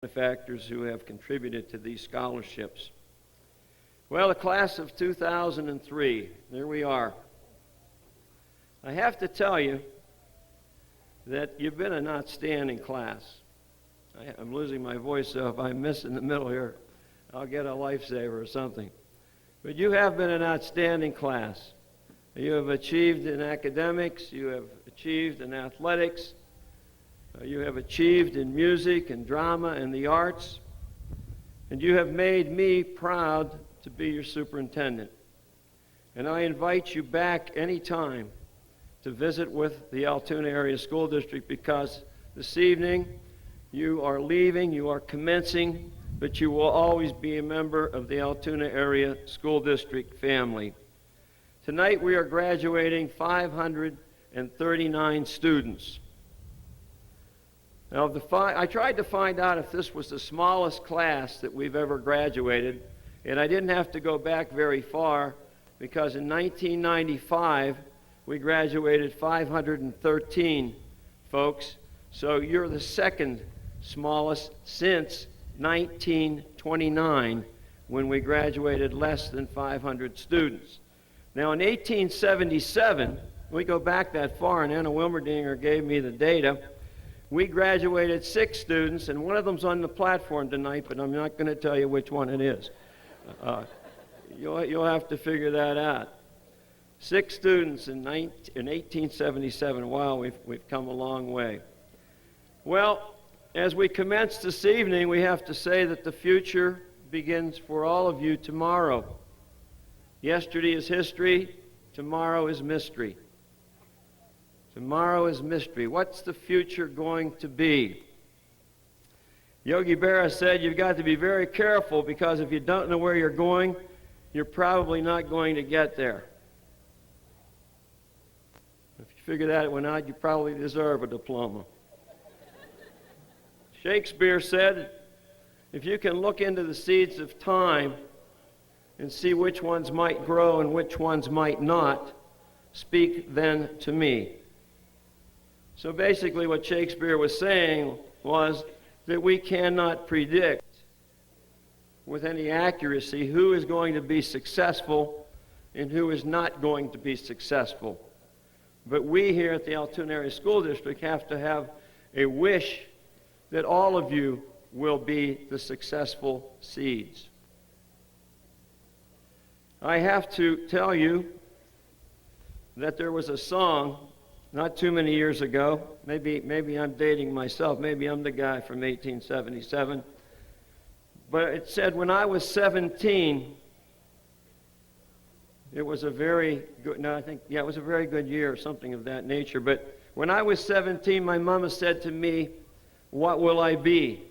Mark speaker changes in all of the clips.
Speaker 1: benefactors who have contributed to these scholarships. Well, the class of 2003, there we are. I have to tell you that you've been an outstanding class. I'm losing my voice, so if I miss in the middle here, I'll get a lifesaver or something. But you have been an outstanding class. You have achieved in academics, you have achieved in athletics, you have achieved in music and drama and the arts, and you have made me proud to be your superintendent. And I invite you back anytime to visit with the Altoona Area School District, because this evening you are leaving, you are commencing, but you will always be a member of the Altoona Area School District family. Tonight we are graduating 539 students. Now, I tried to find out if this was the smallest class that we've ever graduated, and I didn't have to go back very far, because in 1995 we graduated 513 folks, so you're the second smallest since 1929, when we graduated less than 500 students. Now, in 1877, we go back that far, and Anna Wilmerdinger gave me the data, we graduated 6 students, and one of them's on the platform tonight, but I'm not going to tell you which one it is. You'll have to figure that out. 6 students in 1877. Wow, we've come a long way. Well, as we commence this evening, we have to say that the future begins for all of you tomorrow. Yesterday is history, tomorrow is mystery. Tomorrow is mystery. What's the future going to be? Yogi Berra said you've got to be very careful, because if you don't know where you're going, you're probably not going to get there. If you figure that one out, you probably deserve a diploma. Shakespeare said, if you can look into the seeds of time and see which ones might grow and which ones might not, speak then to me. So basically what Shakespeare was saying was that we cannot predict with any accuracy who is going to be successful and who is not going to be successful. But we here at the Altoona Area School District have to have a wish that all of you will be the successful seeds. I have to tell you that there was a song not too many years ago, maybe I'm dating myself, maybe I'm the guy from 1877, but it said, when I was 17, it was a very good, it was a very good year, or something of that nature, but when I was 17, my mama said to me, what will I be?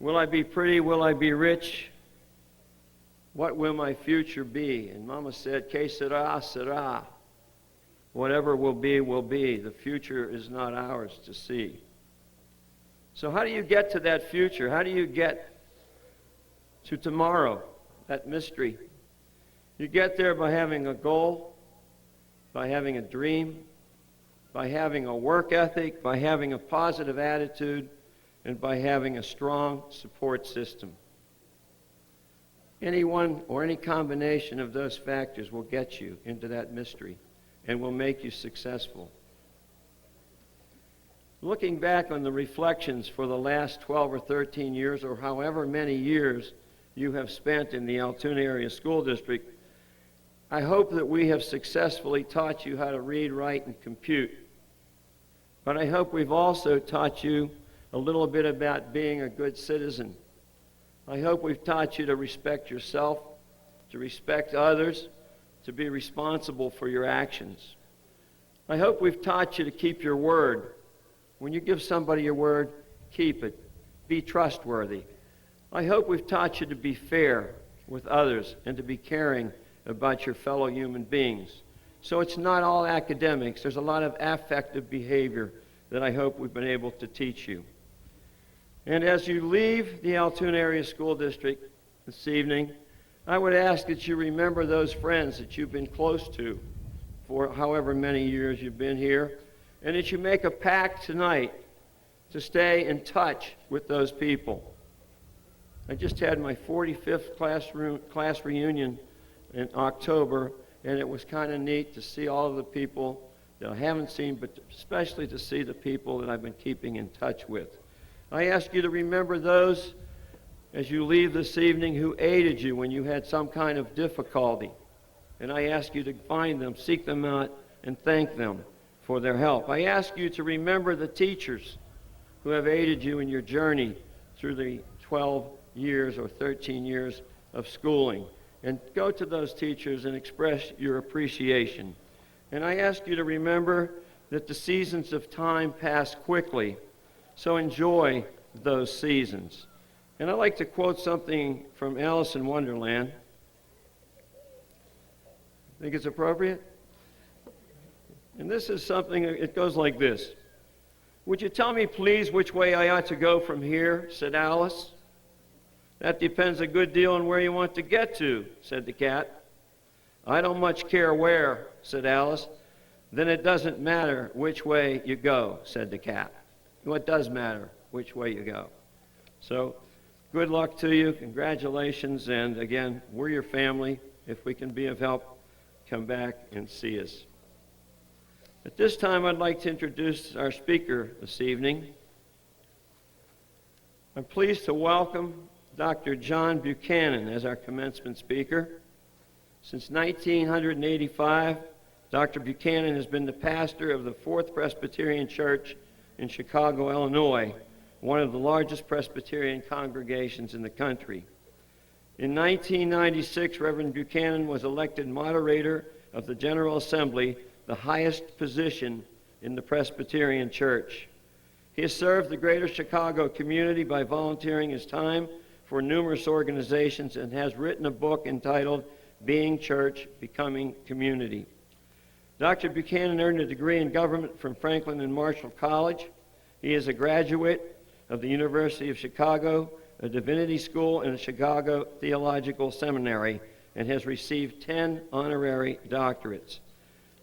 Speaker 1: Will I be pretty? Will I be rich? What will my future be? And Mama said, que sera, sera. Whatever will be, will be. The future is not ours to see. So how do you get to that future? How do you get to tomorrow, that mystery? You get there by having a goal, by having a dream, by having a work ethic, by having a positive attitude, and by having a strong support system. Any one or any combination of those factors will get you into that mystery and will make you successful. Looking back on the reflections for the last 12 or 13 years, or however many years you have spent in the Altoona Area School District, I hope that we have successfully taught you how to read, write, and compute. But I hope we've also taught you a little bit about being a good citizen. I hope we've taught you to respect yourself, to respect others, to be responsible for your actions. I hope we've taught you to keep your word. When you give somebody your word, keep it. Be trustworthy. I hope we've taught you to be fair with others and to be caring about your fellow human beings. So it's not all academics. There's a lot of affective behavior that I hope we've been able to teach you. And as you leave the Altoona Area School District this evening, I would ask that you remember those friends that you've been close to for however many years you've been here, and that you make a pact tonight to stay in touch with those people. I just had my 45th class reunion in October, and it was kind of neat to see all of the people that I haven't seen, but especially to see the people that I've been keeping in touch with. I ask you to remember those as you leave this evening who aided you when you had some kind of difficulty. And I ask you to find them, seek them out, and thank them for their help. I ask you to remember the teachers who have aided you in your journey through the 12 years or 13 years of schooling. And go to those teachers and express your appreciation. And I ask you to remember that the seasons of time pass quickly, so enjoy those seasons. And I'd like to quote something from Alice in Wonderland. Think it's appropriate? And this is something, it goes like this. "Would you tell me, please, which way I ought to go from here?" said Alice. "That depends a good deal on where you want to get to," said the cat. "I don't much care where," said Alice. "Then it doesn't matter which way you go," said the cat. Well, it does matter which way you go. So, good luck to you, congratulations, and again, we're your family. If we can be of help, come back and see us. At this time, I'd like to introduce our speaker this evening. I'm pleased to welcome Dr. John Buchanan as our commencement speaker. Since 1985, Dr. Buchanan has been the pastor of the Fourth Presbyterian Church in Chicago, Illinois, one of the largest Presbyterian congregations in the country. In 1996, Reverend Buchanan was elected moderator of the General Assembly, the highest position in the Presbyterian Church. He has served the greater Chicago community by volunteering his time for numerous organizations and has written a book entitled Being Church, Becoming Community. Dr. Buchanan earned a degree in government from Franklin and Marshall College. He is a graduate of the University of Chicago, a divinity school, and a Chicago Theological Seminary, and has received 10 honorary doctorates.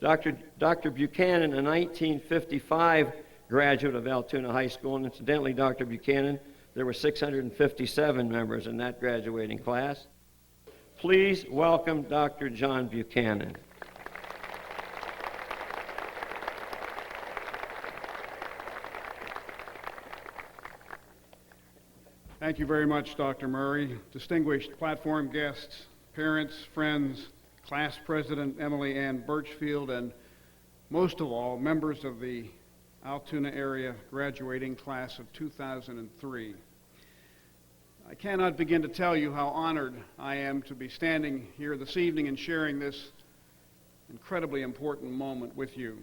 Speaker 1: Dr. Buchanan, a 1955 graduate of Altoona High School, and incidentally, Dr. Buchanan, there were 657 members in that graduating class. Please welcome Dr. John Buchanan.
Speaker 2: Thank you very much, Dr. Murray. Distinguished platform guests, parents, friends, class president Emily Ann Birchfield, and most of all, members of the Altoona area graduating class of 2003. I cannot begin to tell you how honored I am to be standing here this evening and sharing this incredibly important moment with you.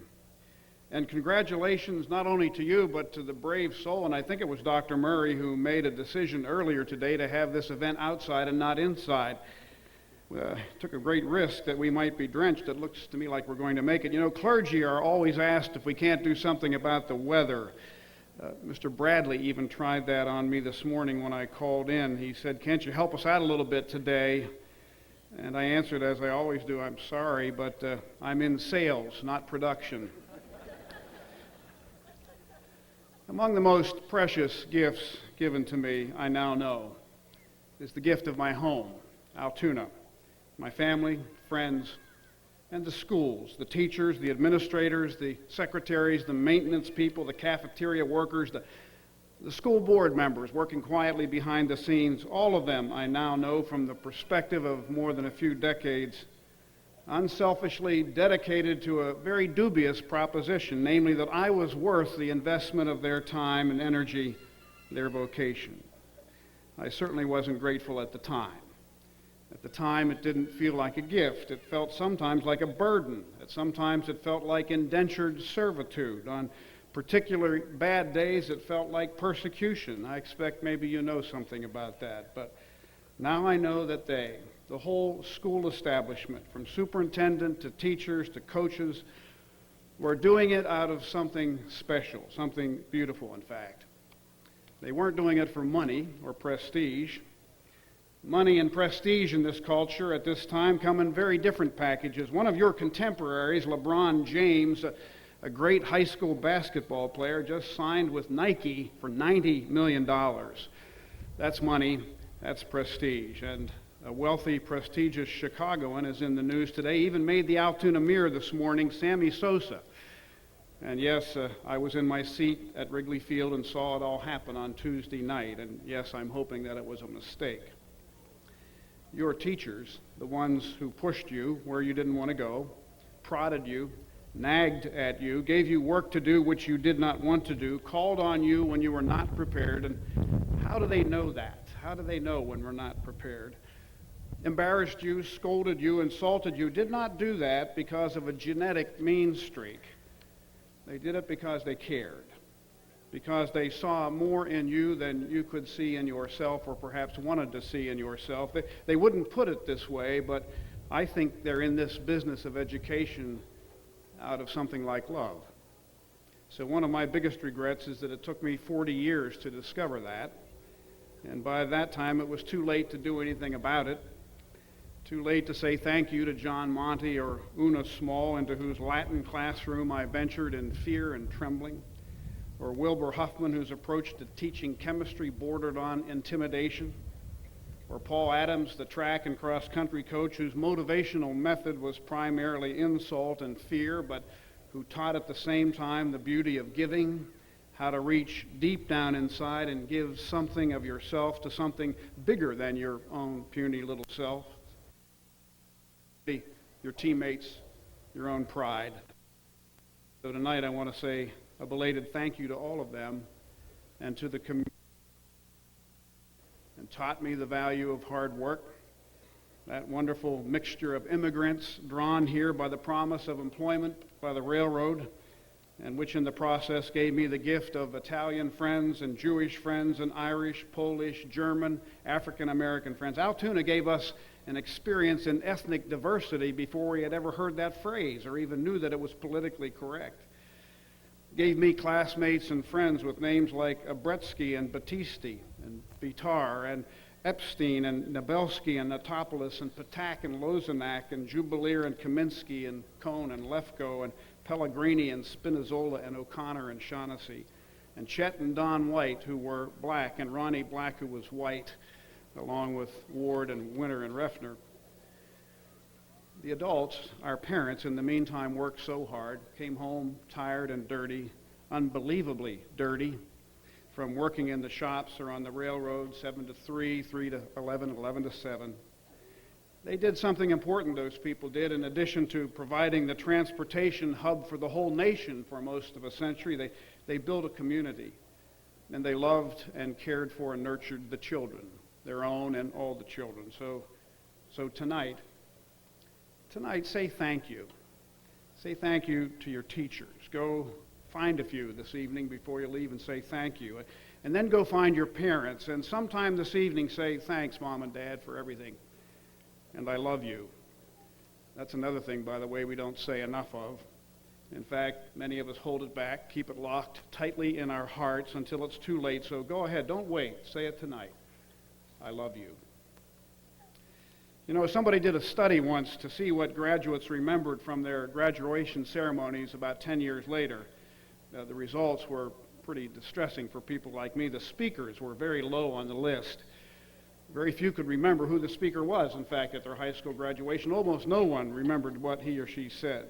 Speaker 2: And congratulations not only to you, but to the brave soul, and I think it was Dr. Murray who made a decision earlier today to have this event outside and not inside. Took a great risk that we might be drenched. It looks to me like we're going to make it. You know, clergy are always asked if we can't do something about the weather. Mr. Bradley even tried that on me this morning when I called in. He said, "Can't you help us out a little bit today?" And I answered, as I always do, "I'm sorry, but I'm in sales, not production." Among the most precious gifts given to me, I now know, is the gift of my home, Altoona, my family, friends, and the schools, the teachers, the administrators, the secretaries, the maintenance people, the cafeteria workers, the school board members working quietly behind the scenes. All of them I now know from the perspective of more than a few decades, unselfishly dedicated to a very dubious proposition, namely that I was worth the investment of their time and energy, their vocation. I certainly wasn't grateful at the time. At the time, it didn't feel like a gift. It felt sometimes like a burden. Sometimes it felt like indentured servitude. On particular bad days, it felt like persecution. I expect maybe you know something about that. But now I know that the whole school establishment, from superintendent to teachers to coaches, were doing it out of something special, something beautiful, in fact. They weren't doing it for money or prestige. Money and prestige in this culture at this time come in very different packages. One of your contemporaries, LeBron James, a great high school basketball player, just signed with Nike for $90 million. That's money, that's prestige. And a wealthy, prestigious Chicagoan is in the news today, even made the Altoona Mirror this morning, Sammy Sosa. And yes, I was in my seat at Wrigley Field and saw it all happen on Tuesday night. And yes, I'm hoping that it was a mistake. Your teachers, the ones who pushed you where you didn't want to go, prodded you, nagged at you, gave you work to do which you did not want to do, called on you when you were not prepared. And how do they know that? How do they know when we're not prepared? Embarrassed you, scolded you, insulted you, did not do that because of a genetic mean streak. They did it because they cared, because they saw more in you than you could see in yourself or perhaps wanted to see in yourself. They wouldn't put it this way, but I think they're in this business of education out of something like love. So one of my biggest regrets is that it took me 40 years to discover that, and by that time it was too late to do anything about it. Too late to say thank you to John Monty or Una Small, into whose Latin classroom I ventured in fear and trembling, or Wilbur Huffman, whose approach to teaching chemistry bordered on intimidation, or Paul Adams, the track and cross-country coach, whose motivational method was primarily insult and fear, but who taught at the same time the beauty of giving, how to reach deep down inside and give something of yourself to something bigger than your own puny little self. Your teammates, your own pride. So tonight I want to say a belated thank you to all of them and to the community, and taught me the value of hard work, that wonderful mixture of immigrants drawn here by the promise of employment by the railroad, and which in the process gave me the gift of Italian friends and Jewish friends and Irish, Polish, German, African American friends. Altoona gave us an experience in ethnic diversity before we had ever heard that phrase or even knew that it was politically correct. Gave me classmates and friends with names like Abretsky and Battisti and Bitar and Epstein and Nabelsky and Natopoulos and Patak and Lozanak and Jubileer and Kaminsky and Cohn and Lefko and Pellegrini and Spinazzola and O'Connor and Shaughnessy and Chet and Don White, who were black, and Ronnie Black, who was white, along with Ward and Winter and Refner. The adults, our parents, in the meantime worked so hard, came home tired and dirty, unbelievably dirty, from working in the shops or on the railroad, 7 to 3, 3 to 11, 11 to 7. They did something important, those people did. In addition to providing the transportation hub for the whole nation for most of a century, they built a community, and they loved and cared for and nurtured the children, their own and all the children. So tonight, say thank you. Say thank you to your teachers. Go find a few this evening before you leave and say thank you. And then go find your parents, and sometime this evening say, thanks, Mom and Dad, for everything. And I love you. That's another thing, by the way, we don't say enough of. In fact, many of us hold it back, keep it locked tightly in our hearts until it's too late. So go ahead, don't wait. Say it tonight. I love you. You know, somebody did a study once to see what graduates remembered from their graduation ceremonies about 10 years later. The results were pretty distressing for people like me. The speakers were very low on the list. Very few could remember who the speaker was, in fact, at their high school graduation. Almost no one remembered what he or she said.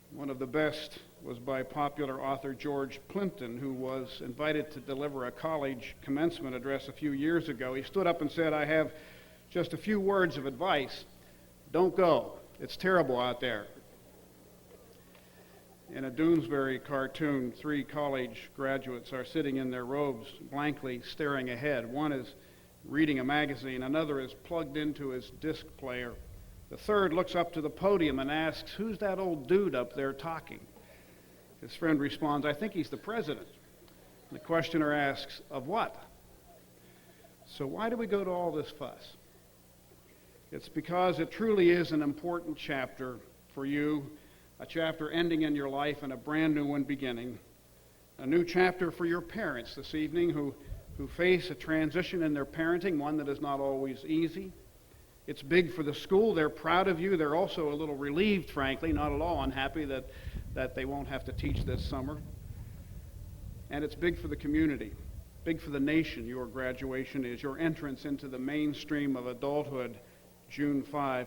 Speaker 2: One of the best was by popular author George Plimpton, who was invited to deliver a college commencement address a few years ago. He stood up and said, I have just a few words of advice. Don't go. It's terrible out there. In a Doonesbury cartoon, 3 college graduates are sitting in their robes, blankly staring ahead. One is reading a magazine. Another is plugged into his disc player. The third looks up to the podium and asks, who's that old dude up there talking? His friend responds, I think he's the president. The questioner asks, of what? So why do we go to all this fuss? It's because it truly is an important chapter for you, a chapter ending in your life and a brand new one beginning. A new chapter for your parents this evening who face a transition in their parenting, one that is not always easy. It's big for the school. They're proud of you. They're also a little relieved, frankly, not at all unhappy that that they won't have to teach this summer. And it's big for the community, big for the nation, your graduation is, your entrance into the mainstream of adulthood, June 5.